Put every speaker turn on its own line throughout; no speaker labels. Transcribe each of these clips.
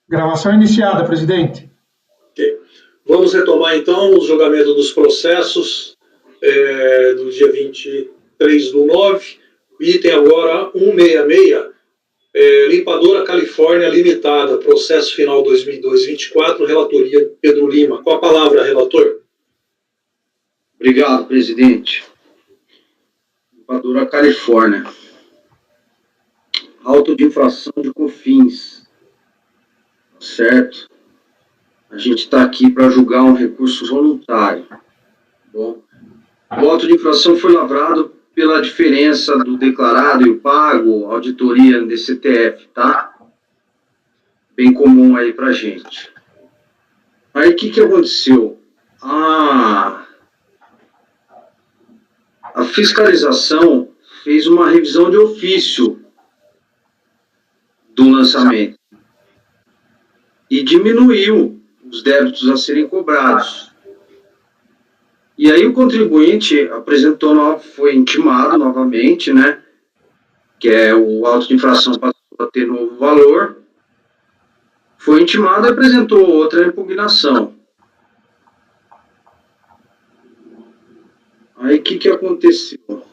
Gravação iniciada, presidente.
Okay. Vamos retomar, então, o julgamento dos processos do dia 23/9. O item agora 166, Limpadora Califórnia Limitada, processo final 2002-24, relatoria Pedro Lima. Com a palavra, relator.
Obrigado, presidente. Limpadora Califórnia. Auto de infração de COFINS. Certo? A gente está aqui para julgar um recurso voluntário. Bom, o auto de infração foi lavrado pela diferença do declarado e o pago, auditoria no DCTF, tá? Bem comum aí para gente. Aí o que aconteceu? A fiscalização fez uma revisão de ofício do lançamento e diminuiu os débitos a serem cobrados. E aí o contribuinte apresentou, foi intimado novamente, né, que é o auto de infração passou a ter novo valor, foi intimado e apresentou outra impugnação. Aí o que aconteceu?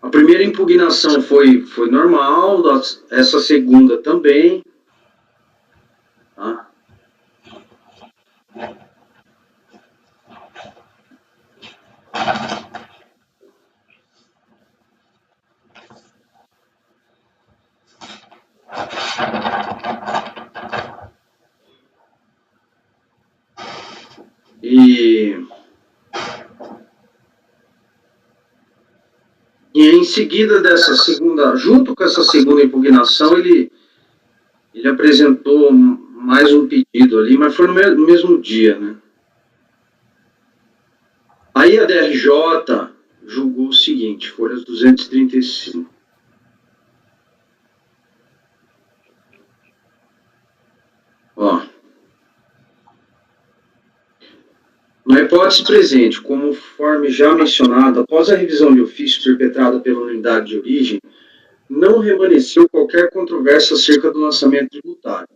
A primeira impugnação foi normal, essa segunda também. Tá? E em seguida dessa segunda, junto com essa segunda impugnação, ele apresentou mais um pedido ali, mas foi no mesmo dia, né? Aí a DRJ julgou o seguinte, folhas 235. Ó. Na hipótese presente, conforme já mencionado, após a revisão de ofício perpetrada pela unidade de origem, não remanesceu qualquer controvérsia acerca do lançamento tributário,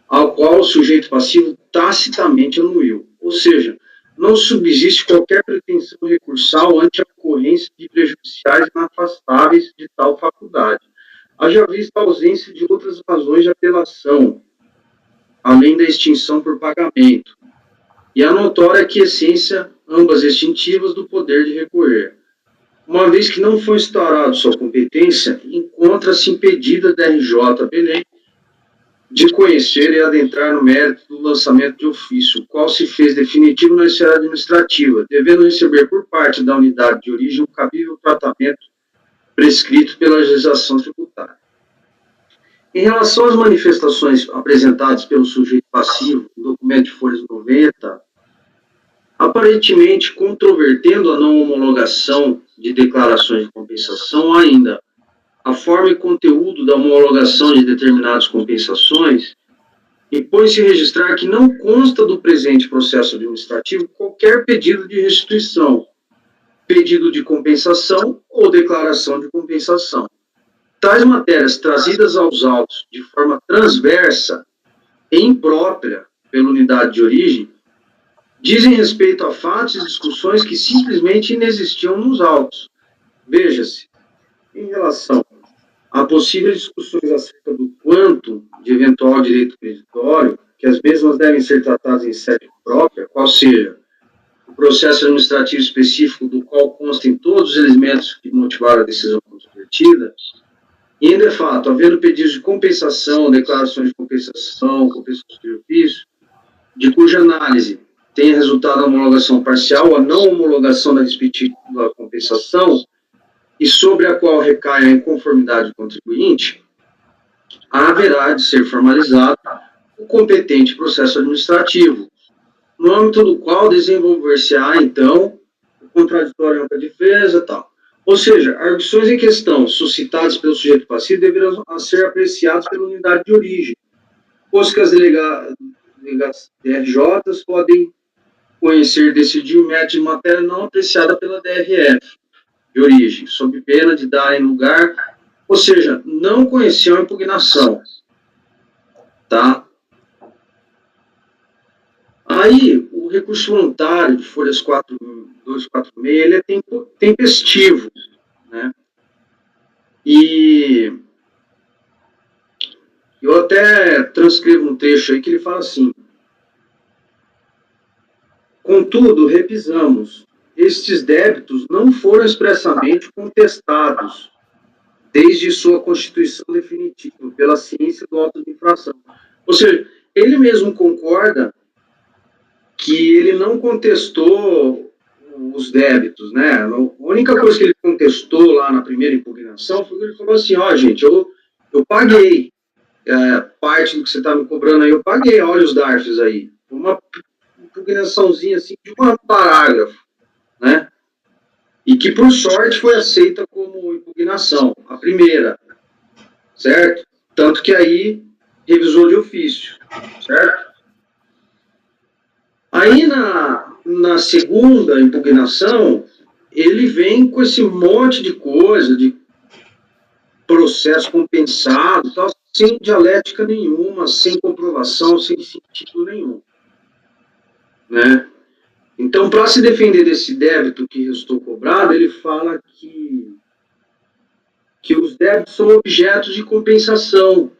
ao qual o sujeito passivo tacitamente anuiu, ou seja, não subsiste qualquer pretensão recursal ante a ocorrência de prejudiciais inafastáveis de tal faculdade, haja vista a ausência de outras razões de apelação, além da extinção por pagamento, e a notória aquiescência, ambas extintivas, do poder de recorrer. Uma vez que não foi instaurado sua competência, encontra-se impedida da RJ Belém de conhecer e adentrar no mérito do lançamento de ofício, o qual se fez definitivo na esfera administrativa, devendo receber por parte da unidade de origem o cabível tratamento prescrito pela legislação tributária. Em relação às manifestações apresentadas pelo sujeito passivo, no documento de folhas 90, aparentemente controvertendo a não homologação de declarações de compensação, ainda a forma e conteúdo da homologação de determinadas compensações, impõe-se registrar que não consta do presente processo administrativo qualquer pedido de restituição, pedido de compensação ou declaração de compensação. Tais matérias trazidas aos autos de forma transversa e imprópria pela unidade de origem dizem respeito a fatos e discussões que simplesmente inexistiam nos autos. Veja-se, em relação a possíveis discussões acerca do quanto de eventual direito creditório, que as mesmas devem ser tratadas em sede própria, qual seja o processo administrativo específico do qual constem todos os elementos que motivaram a decisão controvertida, e ainda é fato, havendo pedidos de compensação, declarações de compensação de ofício, de cuja análise tenha resultado a homologação parcial ou a não homologação da respectiva compensação, e sobre a qual recai a inconformidade do contribuinte, haverá de ser formalizado o competente processo administrativo, no âmbito do qual desenvolver-se-á, então, o contraditório ampla defesa e tal. Ou seja, arguições em questão suscitadas pelo sujeito passivo deverão ser apreciadas pela unidade de origem, pois que as DRJs podem conhecer decidir o mérito de matéria não apreciada pela DRF de origem, sob pena de dar em lugar, ou seja, não conhecer a impugnação, tá? Aí, o recurso voluntário de folhas 4246, ele é tempestivo, né? E eu até transcrevo um trecho aí que ele fala assim: contudo, revisamos, estes débitos não foram expressamente contestados desde sua constituição definitiva pela ciência do auto de infração. Ou seja, ele mesmo concorda que ele não contestou os débitos, né? A única coisa que ele contestou lá na primeira impugnação foi que ele falou assim: ó, gente, eu paguei parte do que você está me cobrando aí, eu paguei, olha os DARFs aí. Uma impugnaçãozinha assim de um parágrafo, né? E que, por sorte, foi aceita como impugnação, a primeira, certo? Tanto que aí revisou de ofício, certo? Aí, na segunda impugnação, ele vem com esse monte de coisa, de processo compensado, tal, sem dialética nenhuma, sem comprovação, sem sentido nenhum, né? Então, para se defender desse débito que restou cobrado, ele fala que os débitos são objetos de compensação.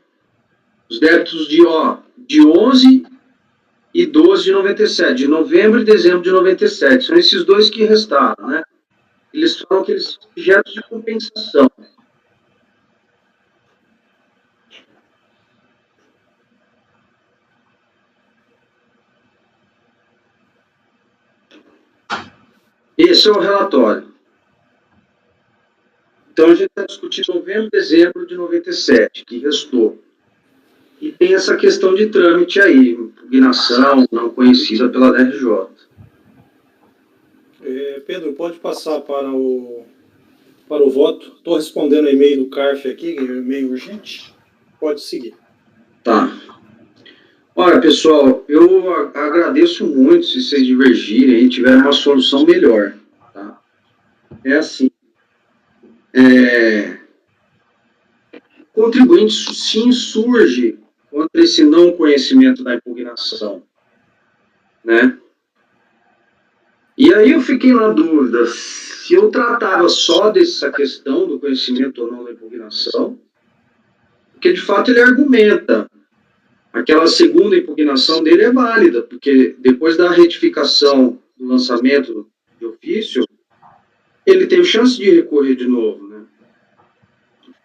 Os débitos de 11 e 12 de 97, de novembro e dezembro de 97. São esses dois que restaram, né? Eles falam que eles são objetos de compensação. Esse é o relatório. Então, a gente está discutindo novembro e dezembro de 97, que restou. E tem essa questão de trâmite aí, impugnação não conhecida pela DRJ.
Pedro, pode passar para o voto. Estou respondendo o e-mail do CARF aqui, e-mail urgente. Pode seguir.
Tá. Olha, pessoal, eu agradeço muito se vocês divergirem e tiverem uma solução melhor. Tá? É assim. O contribuinte se insurge contra esse não conhecimento da impugnação, né? E aí eu fiquei na dúvida se eu tratava só dessa questão do conhecimento ou não da impugnação, porque de fato ele argumenta. Aquela segunda impugnação dele é válida, porque depois da retificação do lançamento de ofício, ele teve chance de recorrer de novo, né?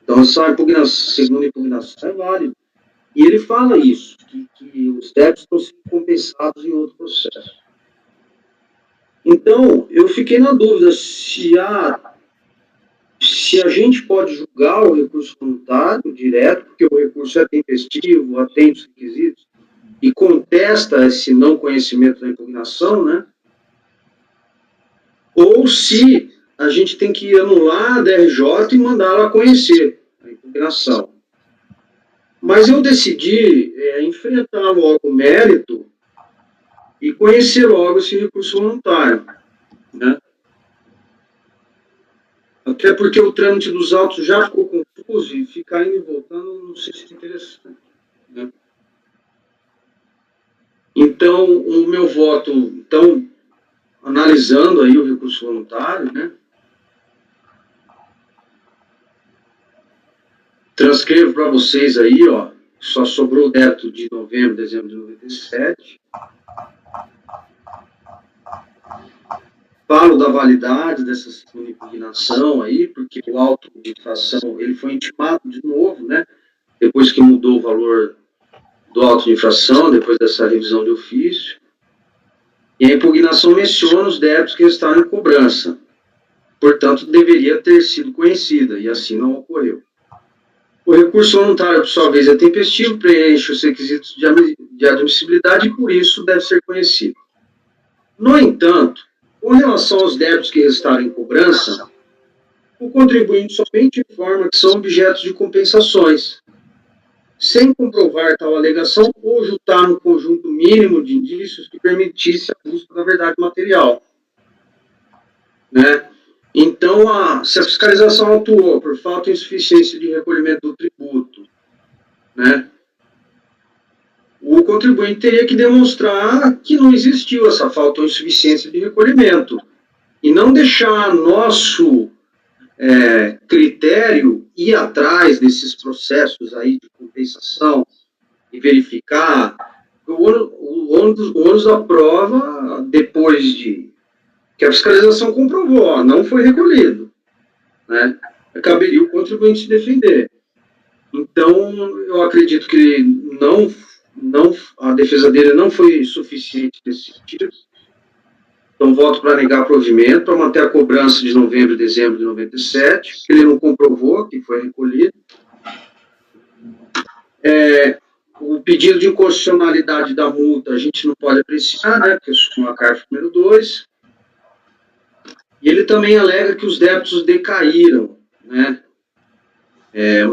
Então, essa segunda impugnação é válida. E ele fala isso, que os débitos estão sendo compensados em outro processo. Então, eu fiquei na dúvida se a gente pode julgar o recurso voluntário direto, porque o recurso é tempestivo, atende os requisitos, e contesta esse não conhecimento da impugnação, né? Ou se a gente tem que anular a DRJ e mandá-la conhecer a impugnação. Mas eu decidi enfrentar logo o mérito e conhecer logo esse recurso voluntário, né? Até porque o trâmite dos autos já ficou confuso e ficar indo e voltando não sei se é interessante, né? Então, o meu voto, então, analisando aí o recurso voluntário, né? Transcrevo para vocês aí, ó, só sobrou o débito de novembro, dezembro de 97. Falo da validade dessa segunda impugnação aí, porque o auto de infração, ele foi intimado de novo, né? Depois que mudou o valor do auto de infração, depois dessa revisão de ofício. E a impugnação menciona os débitos que estavam em cobrança. Portanto, deveria ter sido conhecida, e assim não ocorreu. O recurso voluntário, por sua vez, é tempestivo, preenche os requisitos de admissibilidade e, por isso, deve ser conhecido. No entanto, com relação aos débitos que restaram em cobrança, o contribuinte somente informa que são objetos de compensações, sem comprovar tal alegação ou juntar no conjunto mínimo de indícios que permitisse a busca da verdade material, né? Então, se a fiscalização atuou por falta de insuficiência de recolhimento do tributo, né? contribuinte teria que demonstrar que não existiu essa falta ou insuficiência de recolhimento e não deixar nosso critério ir atrás desses processos aí de compensação e verificar o ônus da prova depois de que a fiscalização comprovou, não foi recolhido, né? Caberia o contribuinte se defender. Então, eu acredito que a defesa dele não foi suficiente nesse sentido. Então, voto para negar provimento, para manter a cobrança de novembro e dezembro de 97, que ele não comprovou que foi recolhido. O pedido de inconstitucionalidade da multa a gente não pode apreciar, né, porque isso é uma CARF número 2. E ele também alega que os débitos decaíram, né?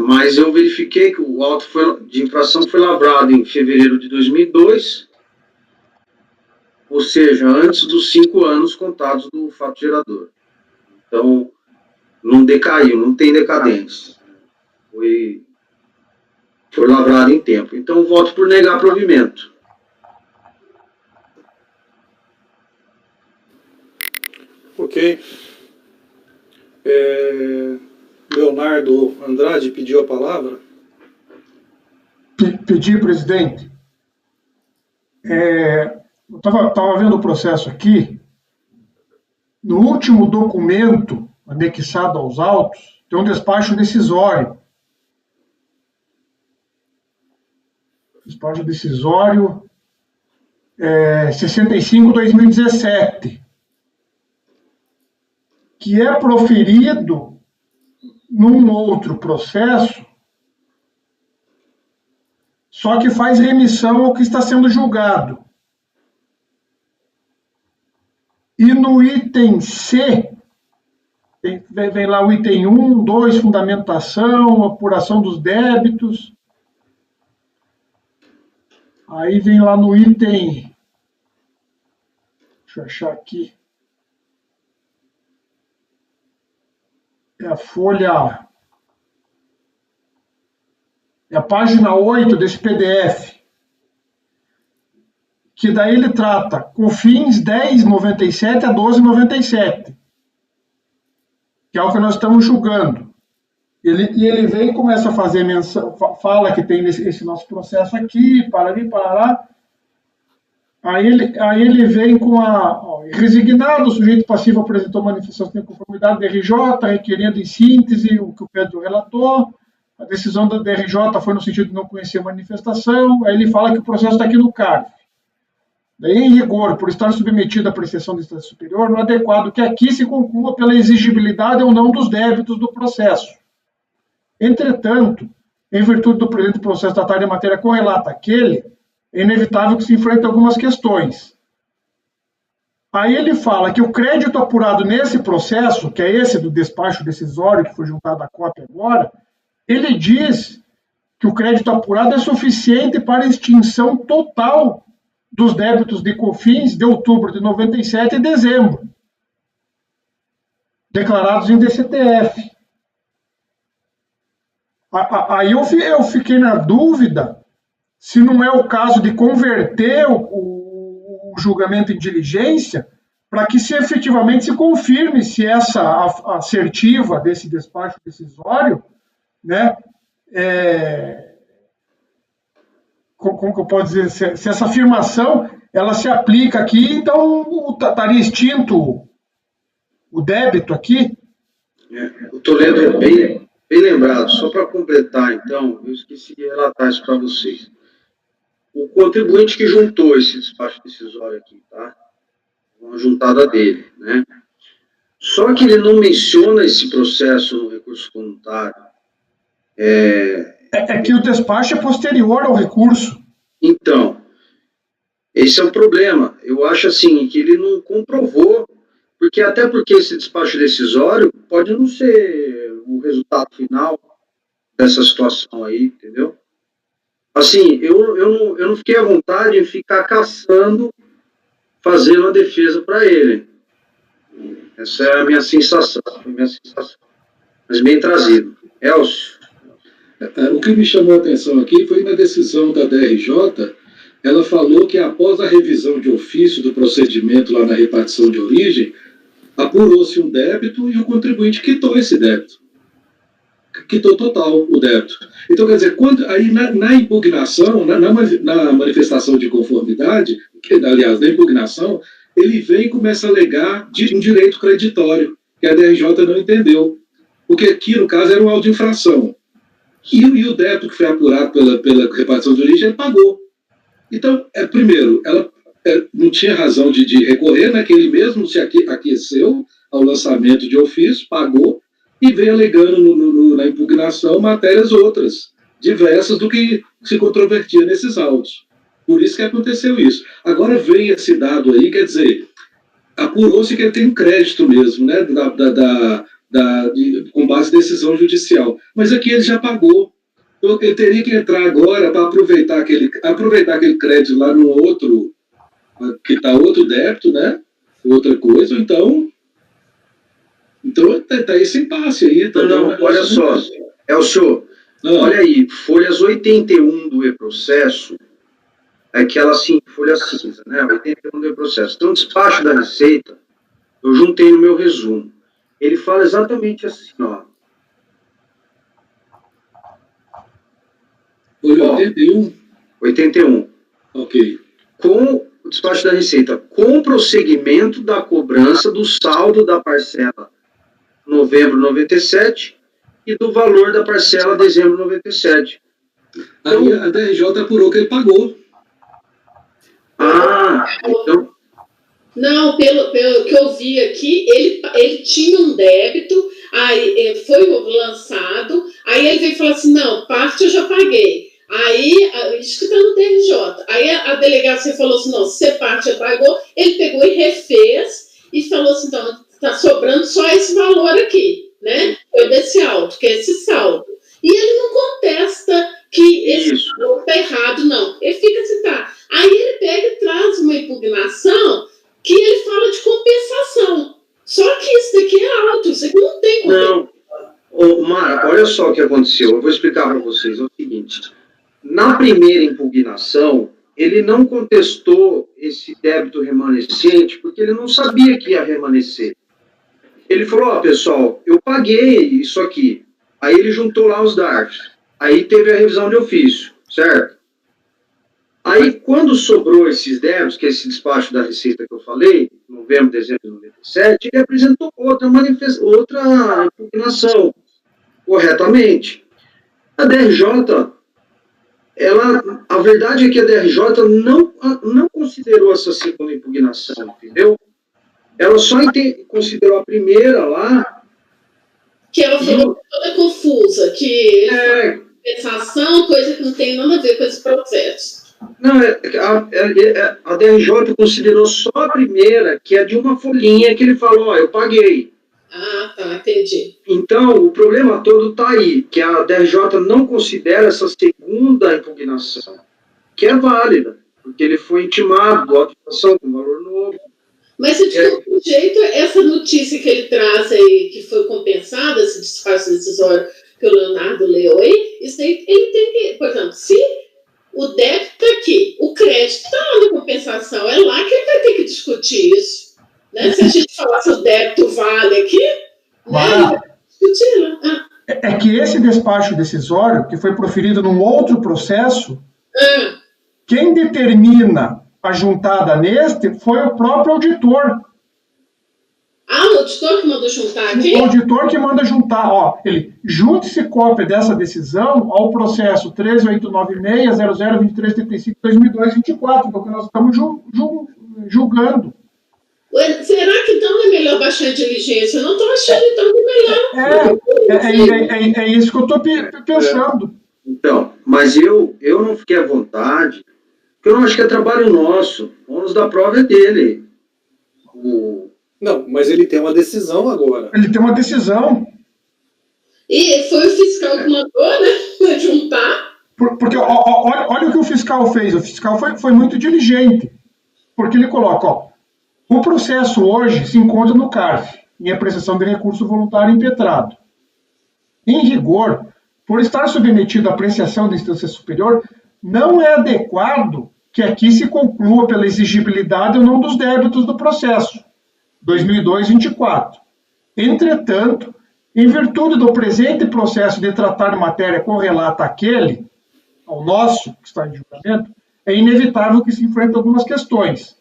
Mas eu verifiquei que o auto de infração foi lavrado em fevereiro de 2002, ou seja, antes dos 5 anos contados do fato gerador. Então, não decaiu, não tem decadência. Foi lavrado em tempo. Então, voto por negar provimento.
Ok. Leonardo Andrade pediu a palavra.
Pedi, presidente. Eu estava vendo o processo aqui. No último documento anexado aos autos, tem um despacho decisório. Despacho decisório 65/2017, que é proferido num outro processo, só que faz remissão ao que está sendo julgado. E no item C, vem lá o item 1, 2, fundamentação, apuração dos débitos. Aí vem lá no item, deixa eu achar aqui, a folha, a página 8 desse PDF, que daí ele trata COFINS 1097 a 1297, que é o que nós estamos julgando. Ele vem e começa a fazer menção, fala que tem esse nosso processo aqui, para ali, para lá. Aí ele vem com resignado, o sujeito passivo apresentou manifestação de conformidade da DRJ, requerendo em síntese o que o Pedro relatou. A decisão da DRJ foi no sentido de não conhecer a manifestação. Aí ele fala que o processo está aqui no CARF. Daí, em rigor, por estar submetido à apreciação da instância superior, não é adequado que aqui se conclua pela exigibilidade ou não dos débitos do processo. Entretanto, em virtude do presente processo tratar de matéria correlata àquele, é inevitável que se enfrente algumas questões. Aí ele fala que o crédito apurado nesse processo, que é esse do despacho decisório, que foi juntado à cópia agora, ele diz que o crédito apurado é suficiente para a extinção total dos débitos de COFINS de outubro de 97 e dezembro, declarados em DCTF. Aí eu fiquei na dúvida se não é o caso de converter o julgamento em diligência para que efetivamente se confirme se essa assertiva desse despacho decisório, né, como que eu posso dizer, se essa afirmação ela se aplica aqui, então estaria extinto o débito aqui?
O Toledo é bem lembrado. Só para completar, então, eu esqueci de relatar isso para vocês. O contribuinte que juntou esse despacho decisório aqui, tá? Uma juntada dele, né? Só que ele não menciona esse processo no recurso voluntário.
É que o despacho é posterior ao recurso.
Então, esse é o problema. Eu acho assim que ele não comprovou, até porque esse despacho decisório pode não ser o resultado final dessa situação aí, entendeu? Assim, eu não fiquei à vontade em ficar caçando, fazendo a defesa para ele. Essa é a minha sensação, mas bem trazido. Elcio.
O que me chamou a atenção aqui foi na decisão da DRJ, ela falou que após a revisão de ofício do procedimento lá na repartição de origem, apurou-se um débito e o contribuinte quitou esse débito. Quitou total o débito. Então, quer dizer, aí na impugnação, na manifestação de conformidade, aliás, na impugnação, ele vem e começa a alegar um direito creditório, que a DRJ não entendeu. Porque aqui, no caso, era um auto de infração. E o débito que foi apurado pela repartição de origem, ele pagou. Então, primeiro, ela não tinha razão de recorrer, né, que ele mesmo se aqueceu ao lançamento de ofício, pagou, e vem alegando na impugnação matérias outras, diversas do que se controvertia nesses autos. Por isso que aconteceu isso. Agora vem esse dado aí, quer dizer, apurou-se que ele tem um crédito mesmo, né, com base em decisão judicial. Mas aqui ele já pagou. Então ele teria que entrar agora para aproveitar aquele crédito lá no outro, que está outro débito, né, outra coisa, então tá esse impasse aí. Tá,
não, olha só, Elcio, olha aí, folhas 81 do e-processo, aquela assim, folha cinza, né, 81 do e-processo. Então, o despacho da Receita, eu juntei no meu resumo. Ele fala exatamente assim, ó.
Folha 81?
81.
Ok.
Com o despacho da Receita, com o prosseguimento da cobrança do saldo da parcela novembro 97 e do valor da parcela dezembro 97. Então,
aí a DRJ apurou que ele pagou.
Então...
Não, pelo que eu vi aqui, ele tinha um débito, aí foi lançado, aí ele veio falar assim, não, parte eu já paguei. Aí, isso que está no DRJ. Aí a delegacia falou assim, não, se parte já pagou, ele pegou e refez e falou assim, então, está sobrando só esse valor aqui, né? Foi desse auto, que é esse saldo. E ele não contesta que esse valor está errado, não. Ele fica assim, tá. Aí ele pega e traz uma impugnação que ele fala de compensação. Só que isso daqui é alto, isso aqui não tem compensação.
Não. Mara, olha só o que aconteceu. Eu vou explicar para vocês. É o seguinte. Na primeira impugnação, ele não contestou esse débito remanescente porque ele não sabia que ia remanescer. Ele falou, pessoal, eu paguei isso aqui. Aí ele juntou lá os DARFs. Aí teve a revisão de ofício, certo? Aí, quando sobrou esses débitos, que é esse despacho da Receita que eu falei, novembro, dezembro de 97, ele apresentou outra impugnação, corretamente. A DRJ, a verdade é que a DRJ não considerou essa segunda impugnação, entendeu? Ela só considerou a primeira lá.
Que ela falou toda confusa, que compensação, coisa que não tem nada a ver com esse processo.
Não, a DRJ considerou só a primeira, que é de uma folhinha que ele falou, eu paguei.
Ah, tá, entendi.
Então, o problema todo está aí, que a DRJ não considera essa segunda impugnação, que é válida, porque ele foi intimado do auto de infração com valor novo.
Mas, de qualquer jeito, essa notícia que ele traz aí, que foi compensada, esse despacho decisório que o Leonardo leu aí, isso aí, ele tem que, por exemplo, se o débito está aqui, o crédito está lá na compensação, é lá que ele vai ter que discutir isso. Né? Se a gente falar se o débito vale aqui, né, discutir lá.
É que esse despacho decisório, que foi proferido num outro processo, quem determina a juntada neste foi o próprio auditor.
O auditor que mandou juntar aqui?
O auditor que manda juntar, ele junte-se cópia dessa decisão ao processo 13896-002335-2002-24, porque nós estamos julgando.
Será que então não é melhor baixar a diligência? Eu não estou achando então que é melhor.
É isso que eu estou pensando.
Então, mas eu não fiquei à vontade, porque eu não acho que é trabalho nosso. O ônus da prova é dele.
Não, mas ele tem uma decisão agora.
Ele tem uma decisão.
E foi o fiscal que mandou, né? Juntar.
Porque olha o que o fiscal fez. O fiscal foi muito diligente. Porque ele coloca, o processo hoje se encontra no CARF, em apreciação de recurso voluntário impetrado. Em rigor, por estar submetido à apreciação da instância superior, não é adequado que aqui se conclua pela exigibilidade ou não dos débitos do processo 2002-24. Entretanto, em virtude do presente processo de tratar matéria correlata àquele, ao nosso, que está em julgamento, é inevitável que se enfrente algumas questões.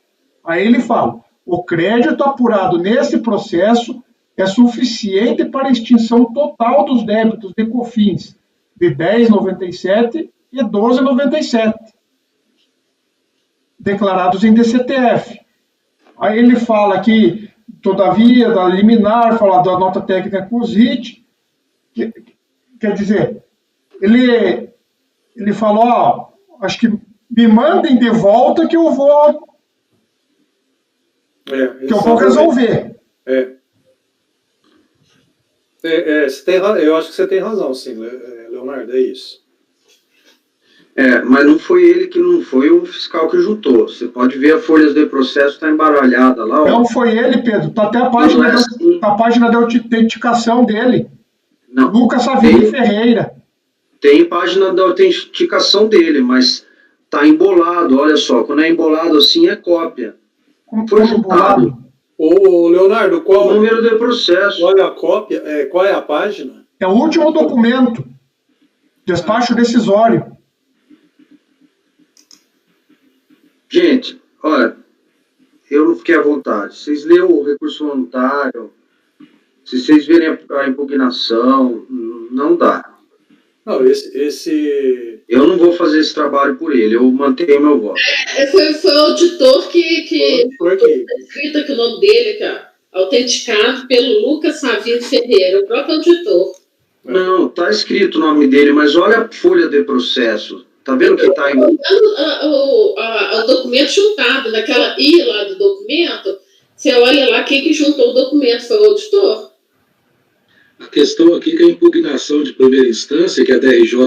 Aí ele fala, o crédito apurado nesse processo é suficiente para a extinção total dos débitos de COFINS de 10,97 e 12,97, declarados em DCTF. Aí ele fala aqui, todavia, da liminar, fala da nota técnica COSIT, quer dizer, ele falou, ó, acho que me mandem de volta que eu vou resolver.
Eu acho que você tem razão, sim, Leonardo, é isso.
Mas não foi ele que não foi o fiscal que juntou. Você pode ver a folha de processo, está embaralhada lá. Ó.
Não foi ele, Pedro. Está até a página da autenticação dele.
Não.
Lucas Savini Ferreira.
Tem página da autenticação dele, mas está embolado. Olha só, quando é embolado assim é cópia.
Como
foi
juntado?
Ô, Leonardo, qual
o número de processo?
Olha a cópia, qual é a página?
É o último documento. Despacho decisório.
Gente, olha, eu não fiquei à vontade. Vocês leram o recurso voluntário, se vocês verem a impugnação, não dá.
Não,
eu não vou fazer esse trabalho por ele, eu mantenho meu voto.
Foi o auditor que escrito aqui o nome dele, que é autenticado pelo Lucas Savini Ferreira, o próprio auditor.
Não, está escrito o nome dele, mas olha a folha de processo. Tá vendo que está aí?
O documento juntado, naquela I lá do documento, você olha lá quem que juntou o documento, foi o auditor.
A questão aqui é que a impugnação de primeira instância, que a DRJ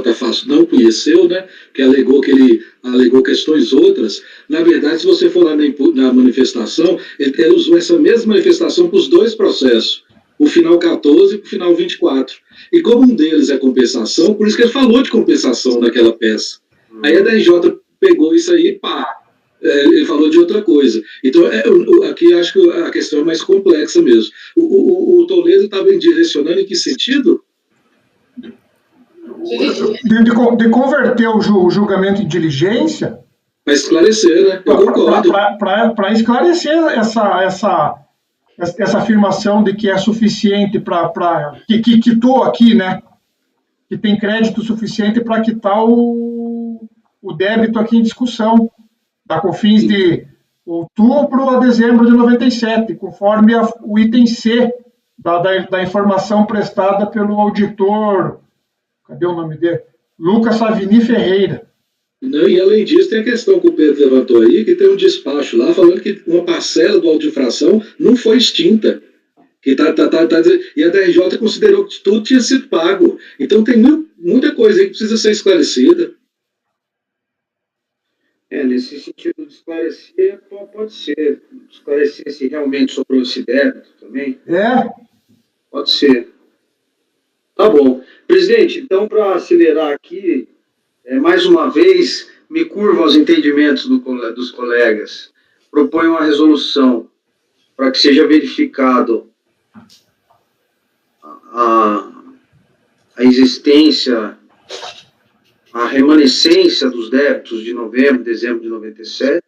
não conheceu, né, que ele alegou questões outras, na verdade, se você for lá na manifestação, ele usou essa mesma manifestação para os dois processos, o final 14 e o final 24. E como um deles é compensação, por isso que ele falou de compensação naquela peça. Aí a DRJ pegou isso aí e ele falou de outra coisa. Então, aqui acho que a questão é mais complexa mesmo. O Toledo estava direcionando em que sentido?
De converter o julgamento em diligência.
Para esclarecer, né? Eu concordo.
Para esclarecer essa afirmação de que é suficiente que quitou aqui, né? Que tem crédito suficiente para quitar o débito aqui em discussão, da COFINS de outubro a dezembro de 97, conforme o item C da informação prestada pelo auditor, cadê o nome dele? Lucas Savini Ferreira.
Não, e além disso, tem a questão que o Pedro levantou aí, que tem um despacho lá falando que uma parcela do auto de infração não foi extinta. E a DRJ considerou que tudo tinha sido pago. Então tem muita coisa aí que precisa ser esclarecida.
Nesse sentido de esclarecer, pode ser. Esclarecer se realmente sobrou esse débito também. Pode ser. Tá bom. Presidente, então, para acelerar aqui, mais uma vez, me curvo aos entendimentos dos colegas. Proponho uma resolução para que seja verificado a existência, a remanescência dos débitos de novembro e dezembro de 97,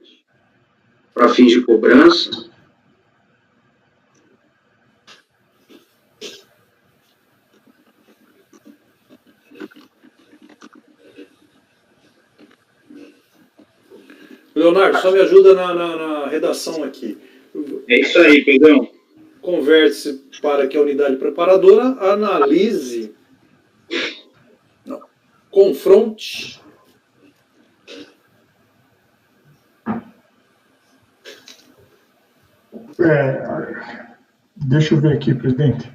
para fins de cobrança.
Leonardo, só me ajuda na redação aqui.
É isso aí, Pedrão.
Converte-se para que a unidade preparadora analise, confronte
deixa eu ver aqui, presidente.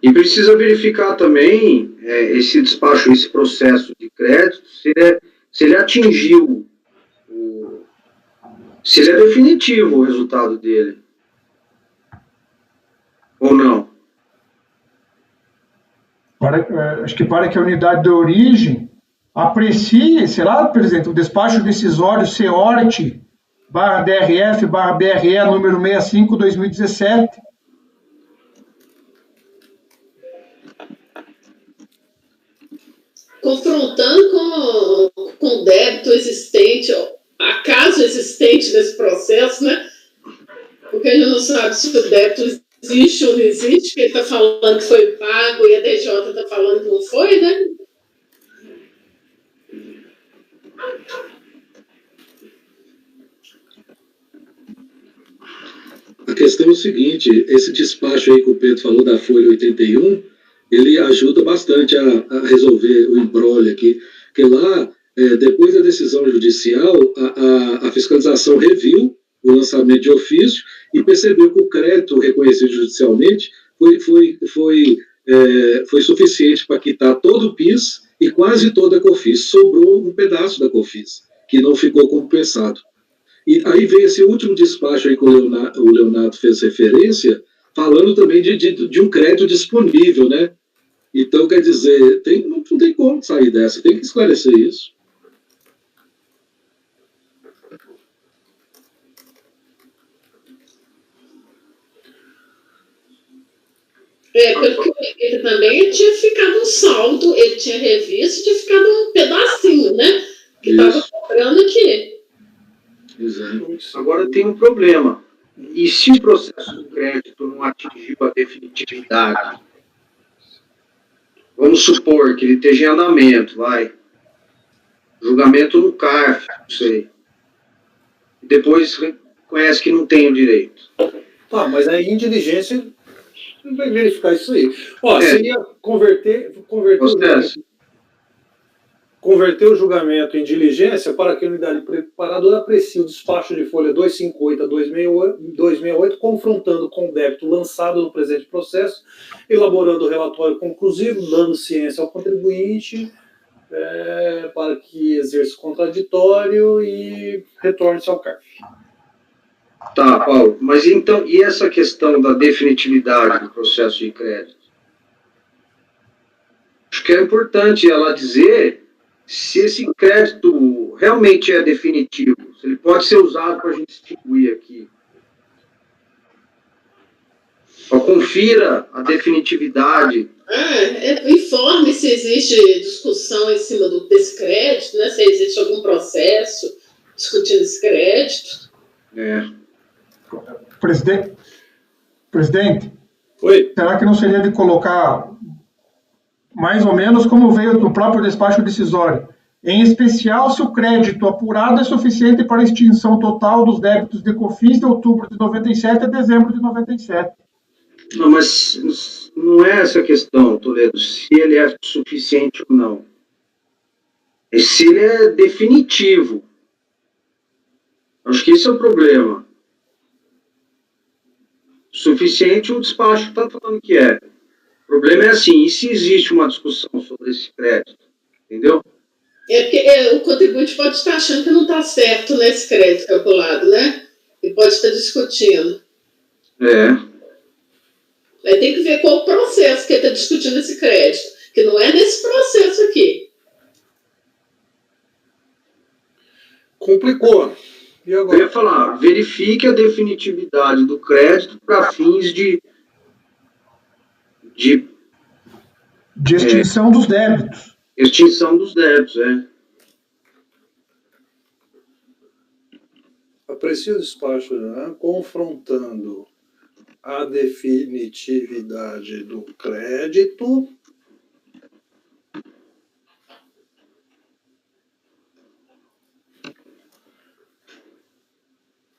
E precisa verificar também esse despacho, esse processo de crédito, se ele atingiu, se ele é definitivo o resultado dele. Ou não?
Acho que para que a unidade de origem aprecie, será, presidente, o despacho decisório CEORT/DRF/BRE número 65/2017.
Confrontando com o débito existente, acaso existente desse processo, né? Porque a gente não sabe se o débito existe ou não existe, porque ele está falando que foi pago e a DJ está falando que não foi, né?
A questão é o seguinte, esse despacho aí que o Pedro falou da Folha 81, ele ajuda bastante a resolver o imbróglio aqui, porque lá, depois da decisão judicial, a fiscalização reviu o lançamento de ofício e percebeu que o crédito reconhecido judicialmente foi suficiente para quitar todo o PIS e quase toda a COFINS. Sobrou um pedaço da COFINS, que não ficou compensado. E aí veio esse último despacho aí que o Leonardo fez referência, falando também de um crédito disponível, né? Então, quer dizer, não tem como sair dessa, tem que esclarecer isso.
Porque ele também tinha ficado um saldo, ele tinha revisto, tinha ficado um pedacinho, né? Que estava cobrando aqui.
Exato.
Agora tem um problema. E se o processo do crédito não atingiu a definitividade? Vamos supor que ele esteja em andamento, vai. Julgamento no CARF, não sei. E depois reconhece que não tem o direito.
Tá, mas aí em diligência vai verificar isso aí. Ó, seria converter o julgamento em diligência para que a unidade preparadora aprecie o despacho de folha 258 a 268, confrontando com o débito lançado no presente processo, elaborando o relatório conclusivo, dando ciência ao contribuinte para que exerça o contraditório e retorne-se ao CARF.
Tá, Paulo, mas então, e essa questão da definitividade do processo de crédito? Acho que é importante ela dizer se esse crédito realmente é definitivo, se ele pode ser usado para a gente distinguir aqui. Só confira a definitividade.
Informe se existe discussão em cima desse crédito, né? Se existe algum processo discutindo esse crédito.
Presidente,
Oi.
Será que não seria de colocar mais ou menos como veio no próprio despacho decisório? Em especial, se o crédito apurado é suficiente para a extinção total dos débitos de COFINS de outubro de 97 a dezembro de 97.
Não, mas não é essa a questão, Toledo, se ele é suficiente ou não. É se ele é definitivo. Acho que esse é o problema. Suficiente o despacho está falando que é. O problema é assim, e se existe uma discussão sobre esse crédito? Entendeu?
Porque o contribuinte pode estar achando que não está certo nesse crédito calculado, né? E pode estar discutindo. Aí tem que ver qual o processo que ele está discutindo esse crédito, que não é nesse processo aqui.
Complicou. E agora?
Eu ia falar, verifique a definitividade do crédito para fins de
extinção dos débitos.
Extinção dos débitos,
Aprecie o despacho, né? Confrontando a definitividade do crédito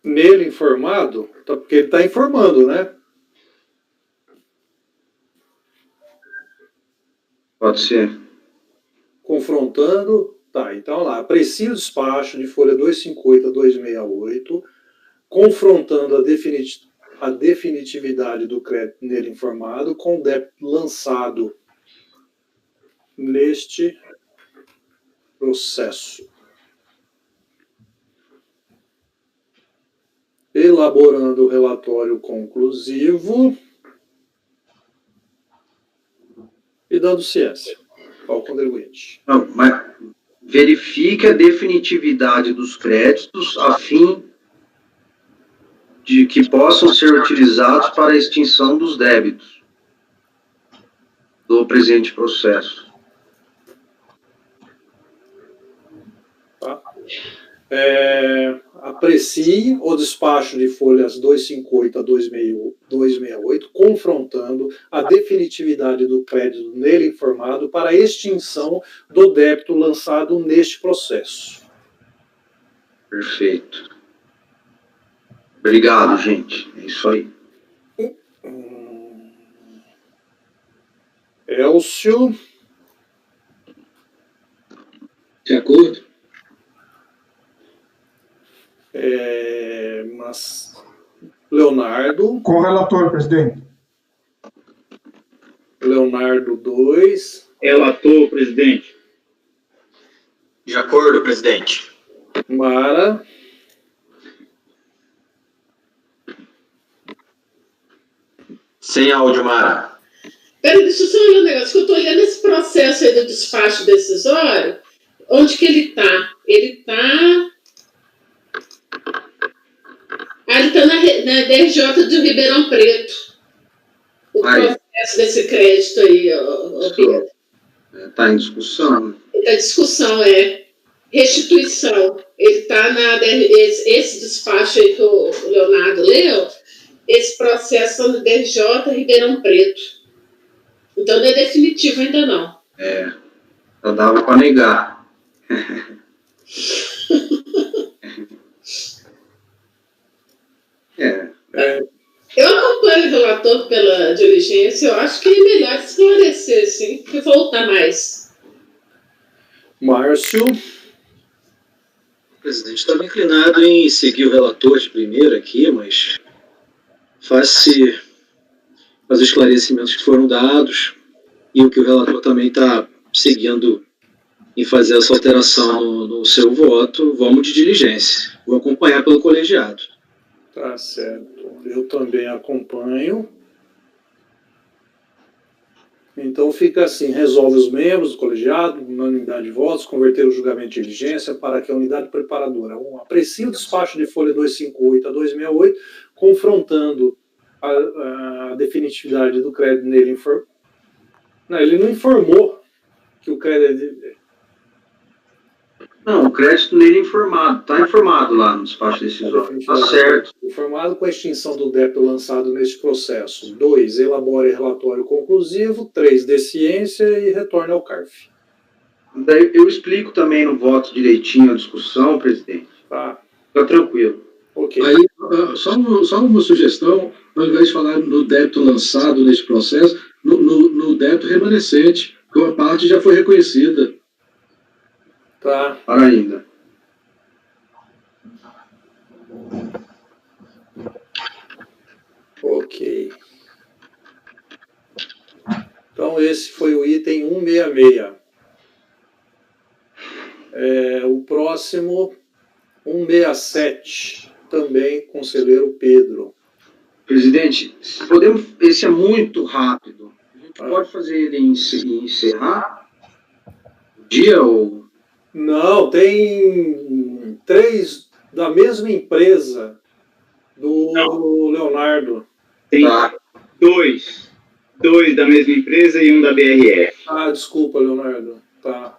nele informado, porque ele está informando, né?
Pode ser.
Confrontando, tá, então lá, aprecie o despacho de folha 258 a 268, confrontando a definitividade do crédito nele informado com o débito lançado neste processo. Elaborando o relatório conclusivo e dando ciência ao contribuinte.
Não, mas verifique a definitividade dos créditos a fim de que possam ser utilizados para a extinção dos débitos do presente processo.
Tá? Aprecie o despacho de folhas 258 a 268, confrontando a definitividade do crédito nele informado para a extinção do débito lançado neste processo.
Perfeito. Obrigado, gente. É isso aí.
Elcio.
De acordo?
Mas Leonardo.
Com o relator, presidente.
Leonardo 2.
Relator, presidente.
De acordo, presidente.
Mara.
Sem áudio, Mara.
Peraí, deixa eu só olhar um negócio, que eu estou olhando esse processo aí do despacho decisório. Onde que ele está? Ele está... ele está na DRJ de Ribeirão Preto. O processo desse crédito aí, Pedro.
Está em discussão.
Está em discussão, restituição. Ele está esse despacho aí que o Leonardo leu, esse processo está no DRJ Ribeirão Preto. Então não é definitivo ainda não.
Já dava para negar.
Eu acompanho o relator pela diligência, eu acho que é melhor esclarecer, sim, que voltar mais.
Márcio.
O presidente estava inclinado em seguir o relator de primeira aqui, mas face aos esclarecimentos que foram dados e o que o relator também está seguindo em fazer essa alteração no seu voto, vamos de diligência. Vou acompanhar pelo colegiado.
Tá certo. Eu também acompanho. Então fica assim, resolve os membros do colegiado, unanimidade de votos, converter o julgamento de diligência para que a unidade preparadora aprecie o despacho de folha 258 a 268, confrontando a definitividade do crédito nele. Não, ele não informou que o crédito...
Não, o crédito nele é informado. Está informado lá no despacho decisório. Está certo.
Informado com a extinção do débito lançado neste processo. 2. Elabore relatório conclusivo. 3. Dê ciência e retorne ao CARF.
Daí eu explico também no voto direitinho a discussão, presidente.
Tá.
Fica tranquilo.
Ok.
Aí, só uma sugestão, ao invés de falar no débito lançado neste processo, no débito remanescente, que uma parte já foi reconhecida.
Tá.
Para ainda.
Ok. Então, esse foi o item 166. O próximo, 167, também, conselheiro Pedro.
Presidente, podemos, esse é muito rápido. A gente pode fazer ele encerrar o dia ou...
Não, tem 3 da mesma empresa do Leonardo.
Tem dois da mesma empresa e um da BRF.
Ah, desculpa, Leonardo. Tá.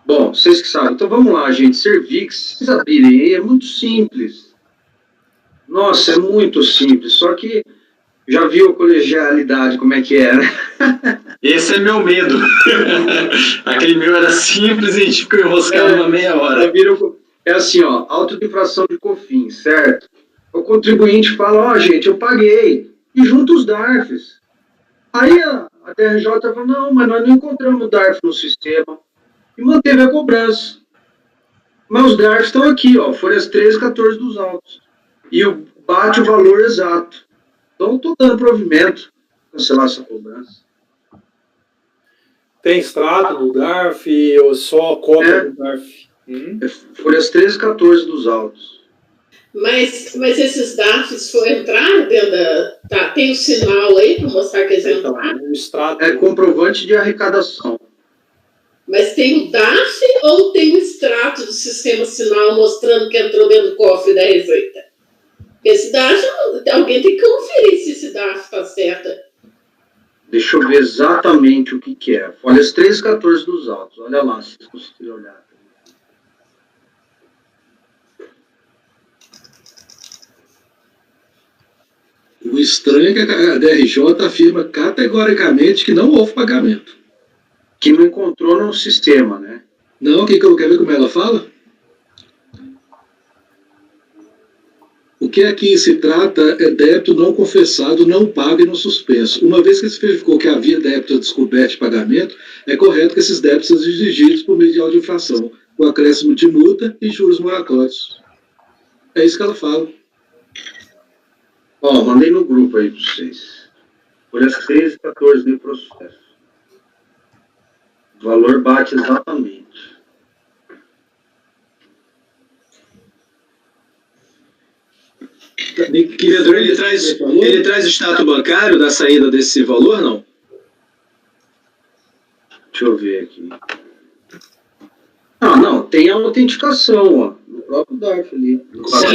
Bom, vocês que sabem. Então vamos lá, gente. Servix, vocês abrirem aí, é muito simples. Nossa, é muito simples. Só que já viu a colegialidade, como é que é, né?
Esse é meu medo. Aquele meu era simples e a gente ficou enroscado uma meia hora.
É assim, ó, auto de infração de COFINS, certo? O contribuinte fala, gente, eu paguei. E junta os DARFs. Aí a DRJ fala, não, mas nós não encontramos o DARF no sistema. E manteve a cobrança. Mas os DARFs estão aqui, ó, folhas 13 e 14 dos autos. E bate o valor exato. Então, estou dando provimento para cancelar essa cobrança.
Tem extrato do DARF ou só cópia do DARF?
Folhas 13 e 14 dos autos.
Mas esses DARFs entraram dentro da... tem o sinal aí para mostrar que eles entraram?
Extrato.
É comprovante de arrecadação.
Mas tem o DARF ou tem sistema sinal mostrando que entrou dentro do cofre da Receita. Esse DARF, alguém tem que conferir se esse DARF está certo.
Deixa eu ver exatamente o que é. Folhas 13 e 14 dos autos. Olha lá, se vocês conseguirem olhar.
O estranho é que a DRJ afirma categoricamente que não houve pagamento.
Que não encontrou no sistema, né?
Não, quer ver como ela fala? O que aqui se trata é débito não confessado, não pago e não suspenso. Uma vez que se verificou que havia débito descoberto de pagamento, é correto que esses débitos sejam exigidos por meio de auto-infração, com acréscimo de multa e juros moratórios. É isso que ela fala.
Ó, mandei no grupo aí para vocês. Folhas 13 e 14 do processo. O valor bate exatamente.
Pedro, ele traz o extrato bancário da saída desse valor, não?
Deixa eu ver aqui. Não, tem a autenticação, ó, no próprio DARF ali.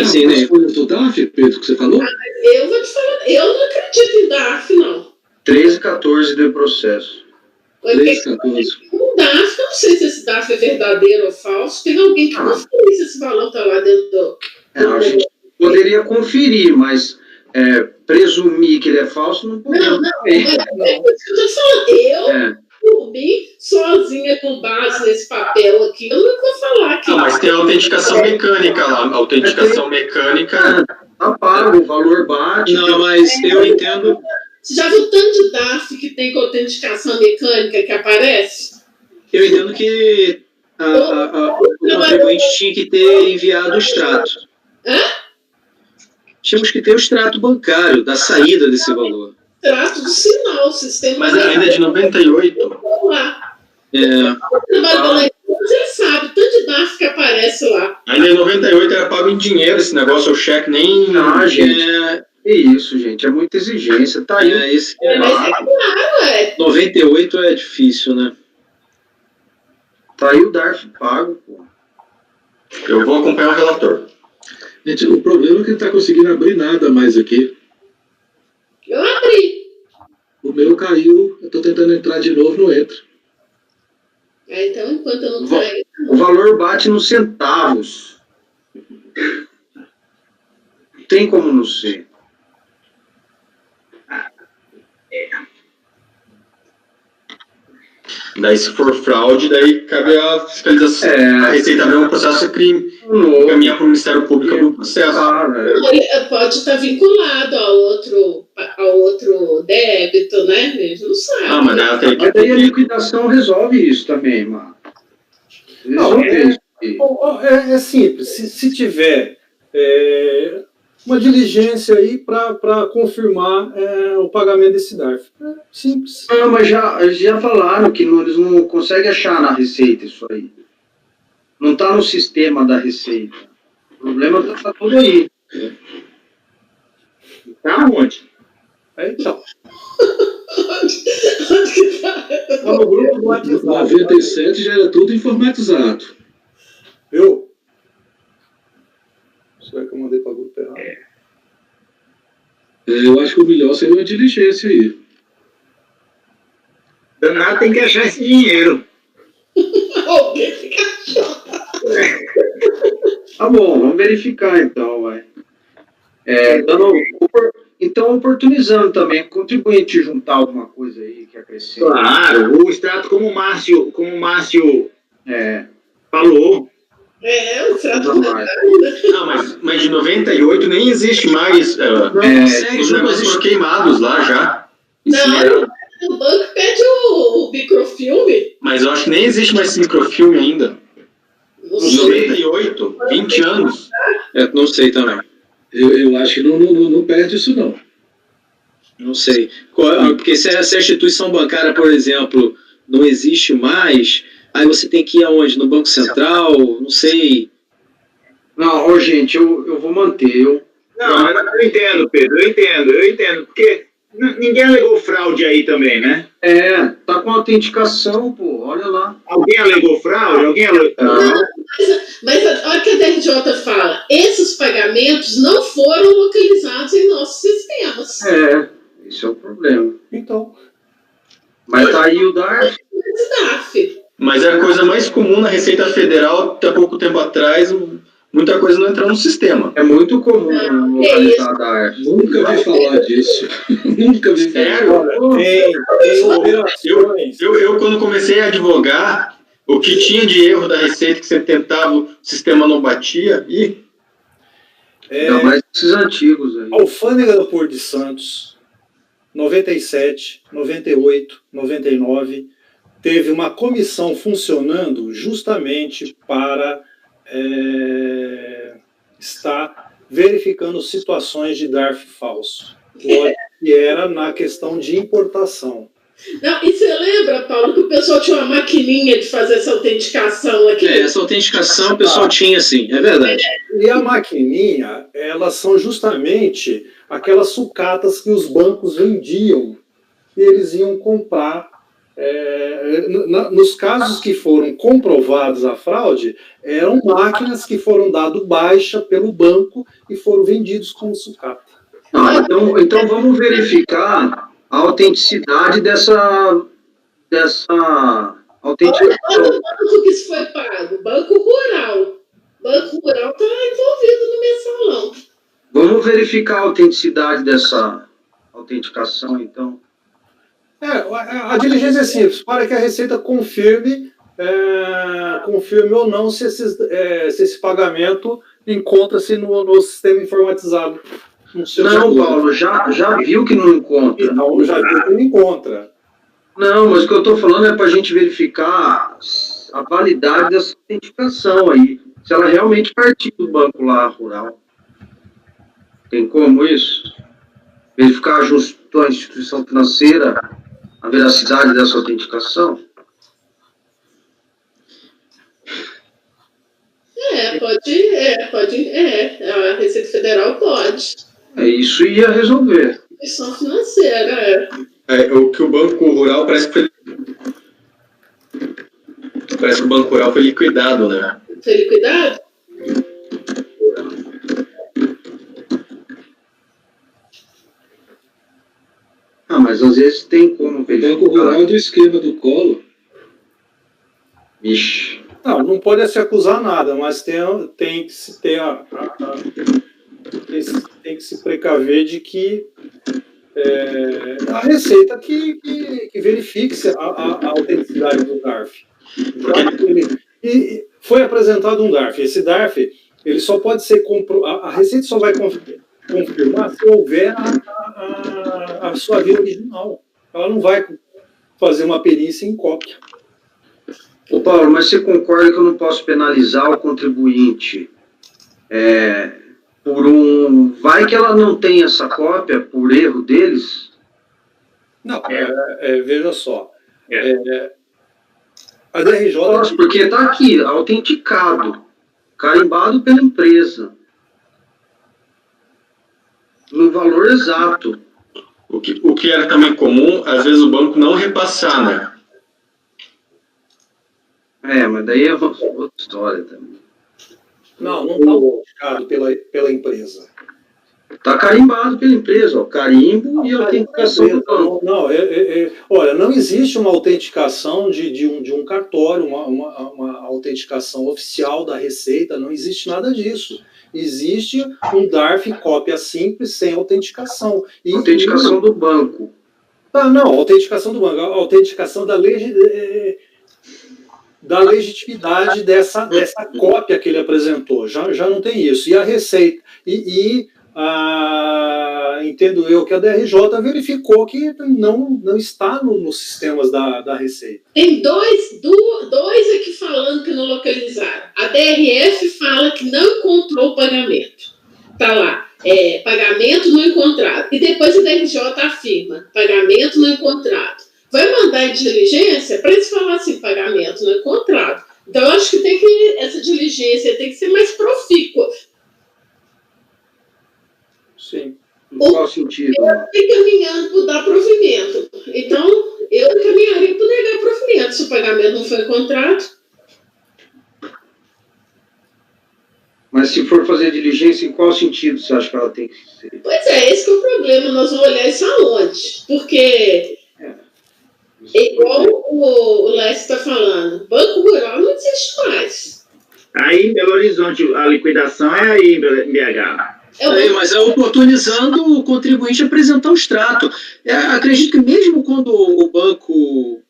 Sim, né?
Do DARF, Pedro, que você falou?
Eu vou te falar, eu não acredito em DARF, não.
13 e 14 do processo.
13 e 14.
Um DARF, eu não sei se esse DARF é verdadeiro ou falso. Tem alguém que confere se esse valor está lá dentro do...
A gente poderia conferir, mas presumir que ele é falso não pode.
Não, é isso que eu estou falando. Por mim, sozinha, com base nesse papel aqui, eu não vou falar aqui.
Mas tem a autenticação mecânica lá. A autenticação mecânica...
Tá pago, o valor bate.
Não, mas eu entendo...
Você já viu tanto de DARF que tem com autenticação mecânica que aparece?
Eu entendo que o contribuinte tinha que ter enviado o extrato. Tínhamos que ter o extrato bancário da saída desse valor.
Extrato do sinal, o sistema...
Mas ainda é de 98.
Lá. Você sabe, tanto de DARF que aparece lá.
Ainda em 98 era pago em dinheiro esse negócio, o cheque nem...
gente. É isso, gente. É muita exigência. Tá aí.
Mas é claro,
98 é difícil, né?
Tá aí o DARF pago, pô.
Eu vou acompanhar o relator.
Gente, o problema é que ele não está conseguindo abrir nada mais aqui.
Eu abri.
O meu caiu, eu estou tentando entrar de novo, não entra.
Então, enquanto eu não saio...
O valor bate nos centavos. Não tem como não ser.
Daí, se for fraude, daí cabe a fiscalização. A Receita abre um processo crime. Caminhar para o Ministério Público abrir um processo.
Ele pode estar vinculado a outro débito, né? A gente não sabe.
Mas daí a liquidação resolve isso também, mano.
É simples. Se tiver uma diligência aí para confirmar o pagamento desse DARF. É simples.
Não, mas já falaram que eles não conseguem achar na Receita isso aí. Não está no sistema da Receita. O problema está todo aí.
Tá onde?
Então.
Onde que tá?
No grupo do WhatsApp.
97 já era tudo informatizado.
Viu? Será que eu mandei para o grupo errado?
Eu acho que o melhor seria uma diligência aí.
Danado tem que achar esse dinheiro.
Alguém fica achando.
Tá bom, vamos verificar então, vai. Então, oportunizando também, o contribuinte juntar alguma coisa aí que acrescenta.
Claro, o extrato como o Márcio falou.
O extrato
Não, mas de 98 nem existe mais. Os negócios foram queimados lá já.
Não, o banco pede o microfilme.
Mas eu acho que nem existe mais esse microfilme ainda. 98, 20 anos.
Não sei também.
Eu acho que não perde isso, não.
Não sei. Porque se a instituição bancária, por exemplo, não existe mais, aí você tem que ir aonde? No Banco Central? Não sei.
Não, gente, eu vou manter.
Não, eu entendo, Pedro, eu entendo. Porque ninguém alegou fraude aí também, né?
Tá com autenticação, pô, olha lá.
Alguém alegou fraude?
Não, mas hora que a DRJ fala, esses pagamentos não foram localizados em nossos sistemas.
Esse é o problema.
Então.
Mas tá aí o DARF.
Mas é a coisa mais comum na Receita Federal, até pouco tempo atrás, muita coisa não entrou no sistema.
É muito comum localizar a DARF.
Nunca vi falar disso. Nunca vi falar.
Eu, quando comecei a advogar, o que tinha de erro da Receita que você tentava, o sistema não batia, e...
Ainda mais esses antigos aí.
Alfândega do Porto de Santos, 97, 98, 99, teve uma comissão funcionando justamente para estar verificando situações de DARF falso, que era na questão de importação.
Não, e você lembra, Paulo, que o pessoal tinha uma maquininha de fazer essa autenticação aqui?
Essa autenticação o pessoal tinha, sim, é verdade.
E a maquininha, elas são justamente aquelas sucatas que os bancos vendiam e eles iam comprar. Nos casos que foram comprovados a fraude, eram máquinas que foram dado baixa pelo banco e foram vendidos como sucata.
Então vamos verificar a autenticidade dessa autenticação.
Olha o banco que isso foi pago, Banco Rural. O Banco Rural está envolvido no mensalão.
Vamos verificar a autenticidade dessa autenticação, então.
A diligência é simples, para que a Receita confirme ou não se esse pagamento encontra-se no sistema informatizado.
Não, Paulo, já viu que não encontra.
Não, já viu que não encontra.
Não, mas o que eu estou falando é para a gente verificar a validade dessa autenticação aí. Se ela realmente partir do banco lá rural. Tem como isso? Verificar junto à instituição financeira a veracidade dessa autenticação?
Pode. A Receita Federal pode.
Isso ia resolver.
Instituição financeira,
O que o Banco Rural parece que o Banco Rural foi liquidado, né?
Foi liquidado?
Mas às vezes tem como verificar.
O Banco Rural é do esquema do Collor.
Vixe.
Não pode se acusar nada, mas tem que se ter tem que se precaver de que a Receita que verifique a autenticidade do DARF. E foi apresentado um DARF. Esse DARF ele só pode ser a Receita só vai confirmar se houver a sua via original. Ela não vai fazer uma perícia em cópia.
Ô Paulo, mas você concorda que eu não posso penalizar o contribuinte por vai que ela não tem essa cópia por erro deles?
Não, veja só. A DRJ...
Nossa, porque está aqui, autenticado, carimbado pela empresa, no valor exato.
O que era também comum, às vezes o banco não repassar, né?
Mas daí é outra história também.
Não está autenticado pela empresa.
Está carimbado pela empresa, ó, carimbo e autenticação do banco.
Olha, não existe uma autenticação de um cartório, uma autenticação oficial da Receita, não existe nada disso. Existe um DARF cópia simples sem autenticação.
Autenticação do banco.
Autenticação do banco. A autenticação da legitimidade dessa cópia que ele apresentou. Já não tem isso. E a Receita... entendo eu que a DRJ verificou que não está nos sistemas da Receita.
Tem dois aqui falando que não localizaram. A DRF fala que não encontrou o pagamento. Está lá, pagamento não encontrado. E depois a DRJ afirma, pagamento não encontrado. Vai mandar em diligência para eles falarem assim, pagamento não encontrado. Então, eu acho que essa diligência tem que ser mais profícua.
Sim. Não faz sentido.
Eu estou caminhando para dar provimento. Então, eu caminharia para negar provimento se o pagamento não foi encontrado.
mas se for fazer diligência, em qual sentido você acha que ela tem que ser?
Pois é, esse que é o problema, nós vamos olhar isso aonde? Porque, igual o Lécio está falando, Banco Rural não existe mais.
Aí em Belo Horizonte, a liquidação é aí em BH.
Mas é oportunizando o contribuinte apresentar o extrato. Acredito que mesmo quando o banco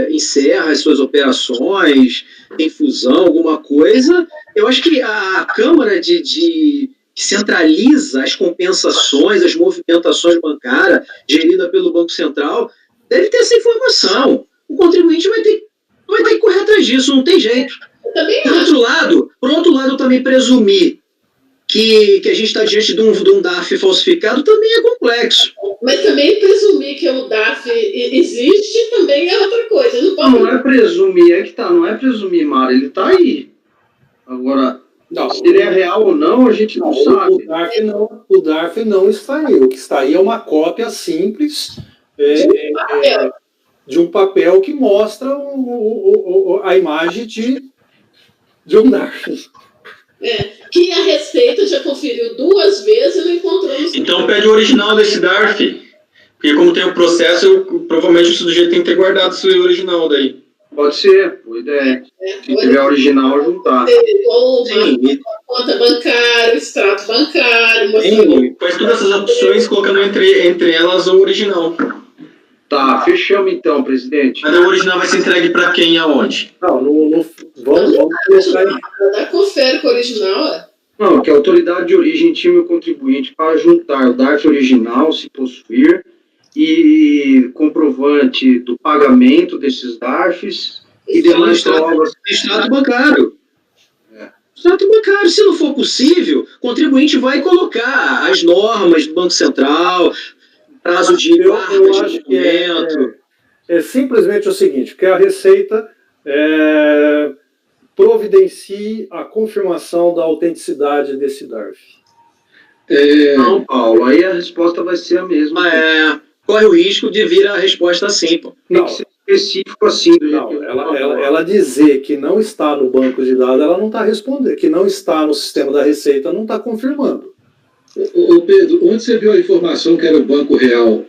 encerra as suas operações, tem fusão, alguma coisa, eu acho que a Câmara que centraliza as compensações, as movimentações bancárias, gerida pelo Banco Central, deve ter essa informação. O contribuinte vai ter que correr atrás disso, não tem jeito. Por outro lado, também presumir que a gente está diante de um DARF falsificado também é complexo.
Mas também presumir que o DARF existe também é outra coisa.
Não é presumir, não é presumir, Mara, ele está aí. Agora, se ele é real ou não, a gente não sabe.
O DARF não está aí. O que está aí é uma cópia simples de um papel que mostra a imagem de um DARF.
Que a Receita já conferiu 2 vezes e não encontrou.
Então pede o original desse DARF. Porque como tem o processo, provavelmente o sujeito tem que ter guardado esse original daí.
Pode ser, boa ideia. Se tiver original, juntar.
Conta bancária, extrato bancário.
Faz todas essas opções, colocando entre elas o original.
Tá, fechamos então, presidente.
Mas o original vai ser entregue para quem e aonde?
Vamos
confere com o original,
Não, que a autoridade de origem time o contribuinte para juntar o DARF original, se possuir, e comprovante do pagamento desses DARFs e demais provas.
Extrato bancário. Extrato bancário, se não for possível, o contribuinte vai colocar as normas do Banco Central, prazo de guarda de documento.
É simplesmente o seguinte, que a Receita providencie a confirmação da autenticidade desse DARF.
Não, Paulo, aí a resposta vai ser a mesma.
Corre o risco de vir a resposta assim, pô.
Tem que ser específico assim.
Não, ela dizer que não está no banco de dados, ela não está respondendo. Que não está no sistema da Receita, não está confirmando.
Ô Pedro, onde você viu a informação que era o Banco Real?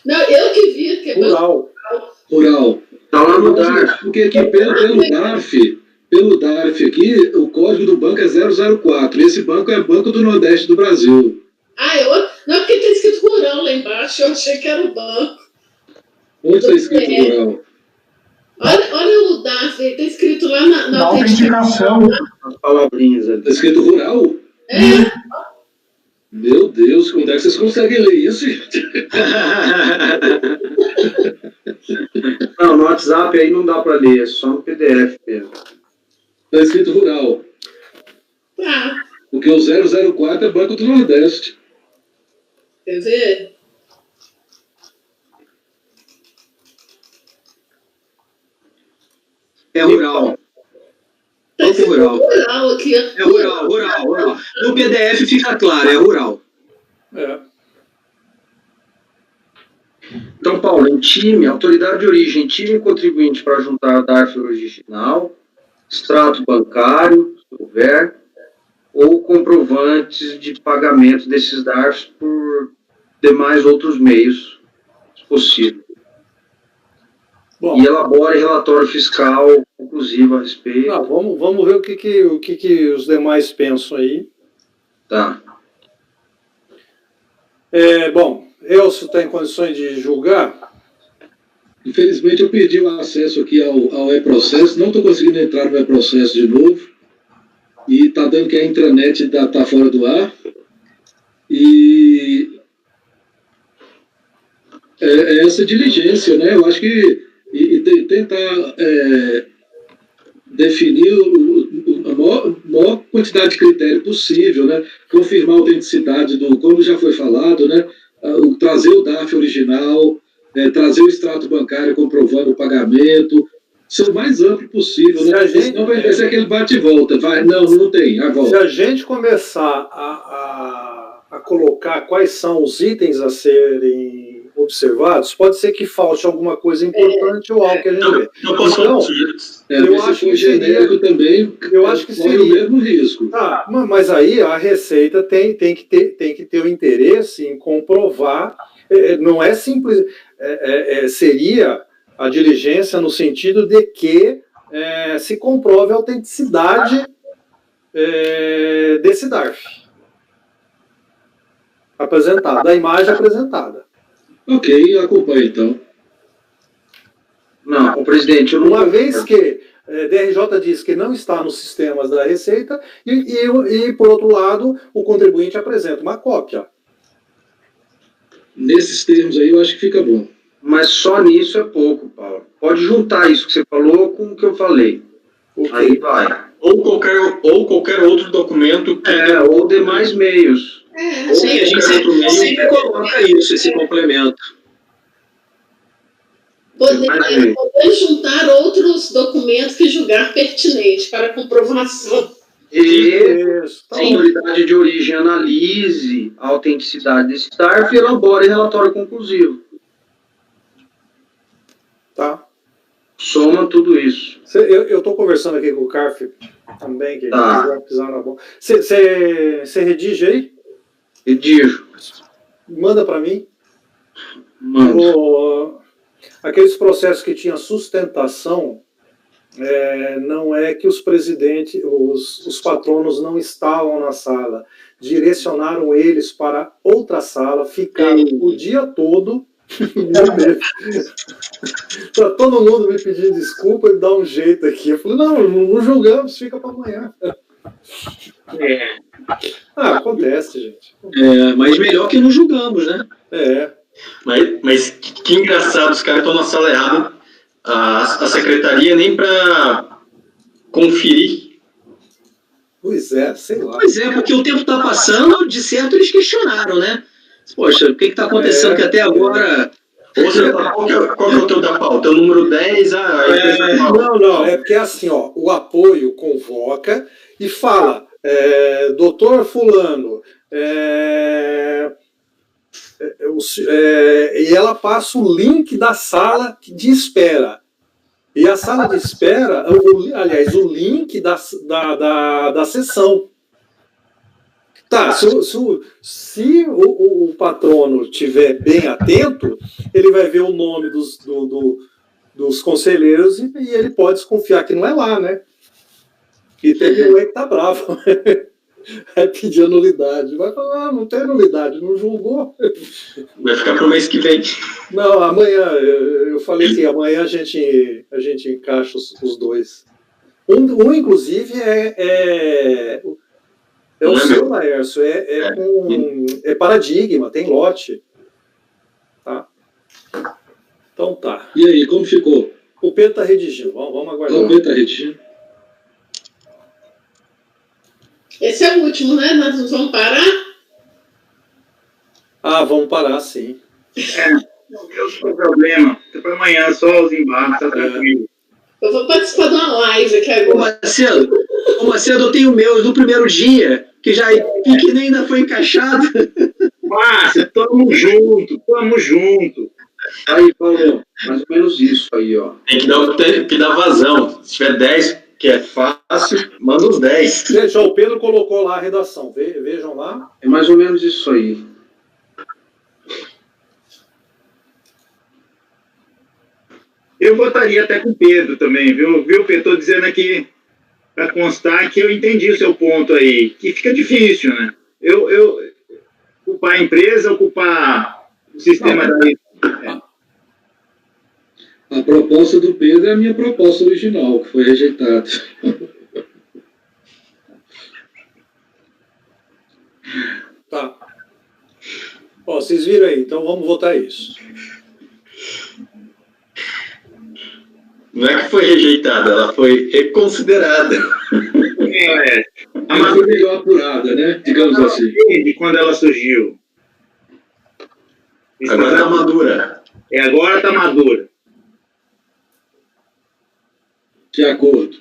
Não, eu que vi que é
Rural.
Rural.
Está lá no DARF.
Porque aqui pelo DARF aqui, o código do banco é 004. Esse banco é Banco do Nordeste do Brasil.
Não, porque está escrito Rural lá embaixo, eu achei que era o banco.
Onde está escrito Rural?
Olha o DARF, está escrito lá na
autenticação.
As palavrinhas ali.
Está escrito Rural? Meu Deus, como é que vocês conseguem ler isso, gente?
Não, no WhatsApp aí não dá para ler, é só no PDF mesmo.
Está escrito Rural. Porque o 004 é Banco do Nordeste.
Quer ver?
É Rural.
Banco Rural aqui.
É rural. No PDF fica claro, é rural.
Então, Paulo, em time, autoridade de origem, time contribuinte para juntar DARF original, extrato bancário, se houver, ou comprovantes de pagamento desses DARFs por demais outros meios, se possível.
Bom,
e elabore relatório fiscal conclusivo a respeito.
Vamos ver o que os demais pensam aí.
Tá.
Bom, Elcio está em condições de julgar?
Infelizmente eu perdi o acesso aqui ao e-processo, não estou conseguindo entrar no e-processo de novo, e está dando que a intranet está fora do ar, e é essa diligência, né? Eu acho que tentar definir a maior quantidade de critério possível, né? Confirmar a autenticidade como já foi falado, né? Trazer o DARF original, trazer o extrato bancário comprovando o pagamento, ser o mais amplo possível, né? Senão vai ser aquele bate e volta. Não tem, a volta.
Se a gente começar a colocar quais são os itens a serem observados, pode ser que falte alguma coisa importante ou algo que a gente vê.
Eu acho que genérico também.
Eu acho que seria
o mesmo risco.
Mas aí a Receita tem que ter o interesse em comprovar. Não é simples. Seria a diligência no sentido de que se comprove a autenticidade desse DARF apresentado, da imagem apresentada.
Ok, acompanha então.
Não, o presidente,
uma vez que DRJ diz que não está nos sistemas da Receita e, por outro lado, o contribuinte apresenta uma cópia.
Nesses termos aí eu acho que fica bom.
Mas só nisso é pouco, Paulo. Pode juntar isso que você falou com o que eu falei. Aí vai.
Ou qualquer outro documento.
Ou demais meios.
Sim, a gente sempre coloca isso, esse complemento.
Poder juntar outros documentos que julgar pertinente para comprovação.
E a autoridade de origem analise a autenticidade desse DARF e elabore relatório conclusivo.
Tá.
Soma tudo isso.
Eu estou conversando aqui com o CARF também, que pisar na bola. Você redige aí?
Redijo.
Manda para mim.
Manda.
Aqueles processos que tinham sustentação, não é que os presidentes, os patronos não estavam na sala, direcionaram eles para outra sala, ficaram o dia todo. Para todo mundo me pedir desculpa e dar um jeito aqui. Eu falei, não julgamos, fica para amanhã. Acontece, gente.
Mas melhor que não julgamos, né?
Mas que engraçado, os caras estão na sala errada. A secretaria nem para conferir.
Pois é, sei lá.
Pois é, porque o tempo está passando, de certo eles questionaram, né? Poxa, o que está acontecendo que até agora...
Qual que é o teu da pauta? O número 10?
Não, é porque é assim, ó, o apoio convoca e fala, doutor fulano, e ela passa o link da sala de espera. E a sala de espera, o link da sessão. Tá, se o patrono estiver bem atento, ele vai ver o nome dos conselheiros e ele pode desconfiar que não é lá, né? E teve um que tá bravo. Vai pedir a nulidade. Vai falar, não tem nulidade, não julgou.
Vai ficar pro mês que vem.
Não, amanhã, eu falei que amanhã a gente encaixa os dois. Um inclusive, é o seu, Laércio, é paradigma, tem lote. Tá? Então tá.
E aí, como ficou?
O Pedro está redigindo, vamos aguardar.
O Pedro está redigindo.
Esse é o último, né? Nós não vamos parar?
Vamos parar, sim.
Não tem problema. Para amanhã só os embarques, tá tranquilo.
Eu vou participar de uma live aqui agora.
Ô Macedo, eu tenho o meu do primeiro dia, que nem ainda foi encaixado.
Márcia, tamo junto.
Aí, Paulo, mais ou menos isso aí, ó.
Tem que dar vazão. Se tiver 10, que é fácil, manda os 10.
Já o Pedro colocou lá a redação, vejam lá.
É mais ou menos isso aí.
Eu votaria até com o Pedro também, viu, Pedro? Estou dizendo aqui, para constar, que eu entendi o seu ponto aí, que fica difícil, né? Eu culpar a empresa ou culpar o sistema da...
A proposta do Pedro é a minha proposta original, que foi rejeitada.
Tá. Ó, vocês viram aí, então vamos votar isso.
Não é que foi rejeitada, ela foi reconsiderada.
Ela foi melhor apurada, né? Digamos assim.
De quando ela surgiu.
Agora está madura.
Agora está madura.
De acordo.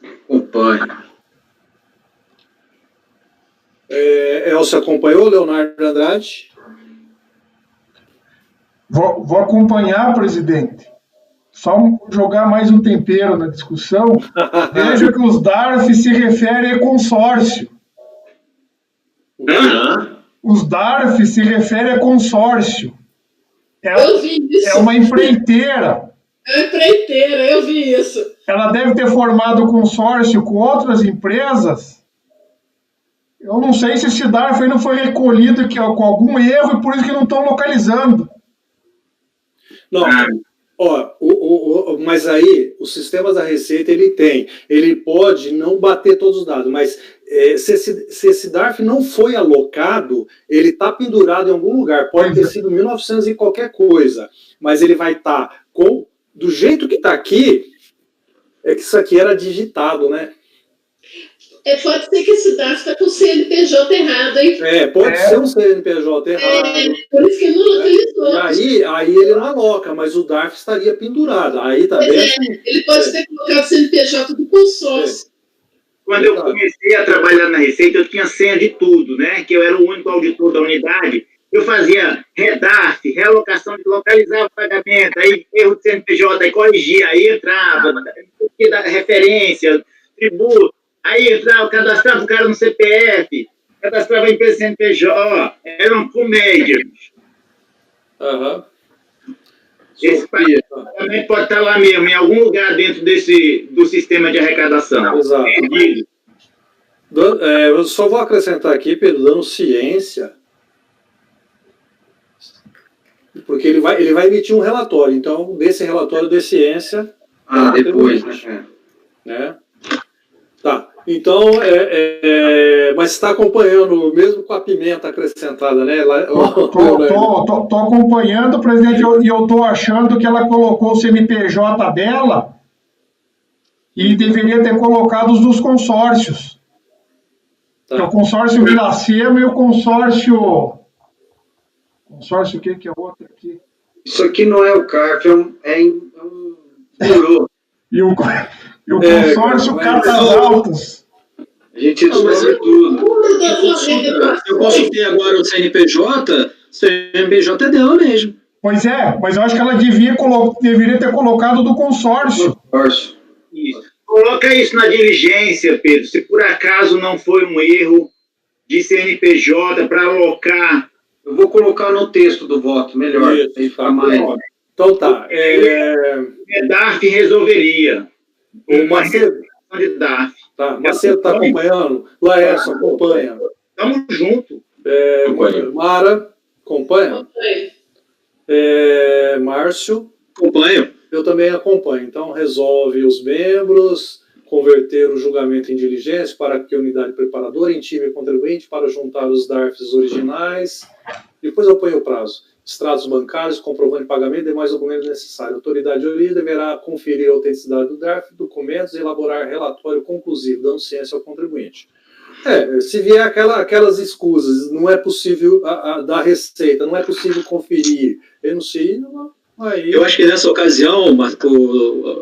Acompanha.
Elcio acompanhou, Leonardo Andrade?
Vou acompanhar, presidente. Só jogar mais um tempero na discussão. Veja que os DARF se referem a consórcio. Os DARF se referem a consórcio.
Eu vi isso.
É uma empreiteira.
É empreiteira, eu vi isso.
Ela deve ter formado consórcio com outras empresas. Eu não sei se esse DARF aí não foi recolhido com algum erro e por isso que não estão localizando.
Não, mas aí os sistemas da Receita ele pode não bater todos os dados, mas se esse DARF não foi alocado, ele está pendurado em algum lugar, pode ter sido 1900 e qualquer coisa, mas ele vai estar do jeito que está aqui, é que isso aqui era digitado, né?
Pode ser que esse DARF está com o CNPJ errado, hein?
Pode ser um CNPJ errado.
Por isso que não localizou.
E aí ele não aloca, mas o DARF estaria pendurado. Aí tá bem.
Ele pode ter colocado o CNPJ do consórcio.
Quando eu comecei a trabalhar na Receita, eu tinha senha de tudo, né? Que eu era o único auditor da unidade. Eu fazia redarf, realocação de localizar o pagamento, aí erro de CNPJ, aí corrigia, aí entrava, referência, tributo. Aí entrava, cadastrava o cara no CPF, cadastrava a empresa CNPJ, era uma comédia. Esse pagamento pode estar lá mesmo, em algum lugar dentro do sistema de arrecadação.
Exato. Eu só vou acrescentar aqui, Pedro, dando ciência, porque ele vai emitir um relatório, então, desse relatório de ciência...
depois,
né? Tá. Então, mas está acompanhando, mesmo com a pimenta acrescentada, né?
Estou acompanhando, presidente, e eu estou achando que ela colocou o CNPJ dela e deveria ter colocado os dos consórcios. Tá. Que é o consórcio Miracema e o consórcio... Consórcio o que é o outro aqui?
Isso aqui não é o CARF, é um burô.
E o consórcio Catas Altas.
A gente descobre tudo. Eu consultei agora o CNPJ é dela mesmo.
Pois é, mas eu acho que ela deveria ter colocado do consórcio.
Isso. Coloca isso na diligência, Pedro. Se por acaso não foi um erro de CNPJ para alocar.
Eu vou colocar no texto do voto, melhor.
Isso, aí fica mais. Então tá.
DARF resolveria.
O Macedo.
Tá,
Macedo está acompanhando? Laércio acompanha.
Estamos juntos.
Mara, acompanha? Márcio?
Acompanho.
Eu também acompanho. Então, resolve os membros, converter o julgamento em diligência para que a unidade preparadora intime o contribuinte para juntar os DARFs originais. Depois eu ponho o prazo. Extratos bancários, comprovante de pagamento e demais documentos necessários. A autoridade jurídica deverá conferir a autenticidade do DARF, documentos e elaborar relatório conclusivo, dando ciência ao contribuinte. Se vier aquelas escusas, não é possível da Receita, não é possível conferir, eu não sei, aí...
Eu acho que nessa ocasião,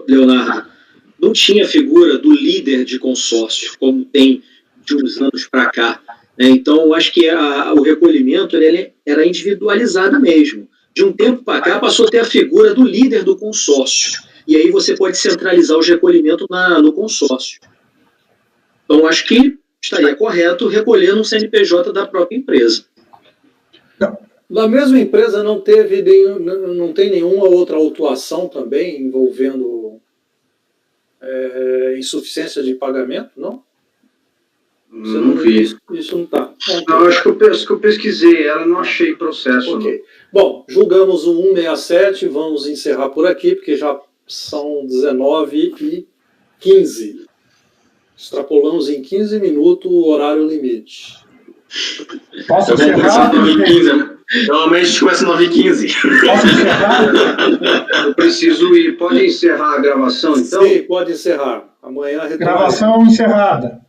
Leonardo, não tinha figura do líder de consórcio, como tem de uns anos para cá. Então, eu acho que o recolhimento ele era individualizado mesmo. De um tempo para cá, passou a ter a figura do líder do consórcio. E aí você pode centralizar os recolhimentos no consórcio. Então, acho que estaria correto recolher no CNPJ da própria empresa.
Na mesma empresa não tem nenhuma outra autuação também envolvendo insuficiência de pagamento, não?
Você não vi.
Isso não está.
Não, acho que eu pesquisei, ela não achei processo.
Okay. Bom, julgamos o 167, vamos encerrar por aqui, porque já são 19h15. Extrapolamos em 15 minutos o horário limite.
Posso encerrar?
Normalmente a gente começa 9h15.
Posso encerrar?
Eu preciso ir. Pode encerrar a gravação, então?
Sim, pode encerrar. Amanhã retornaremos.
Gravação encerrada.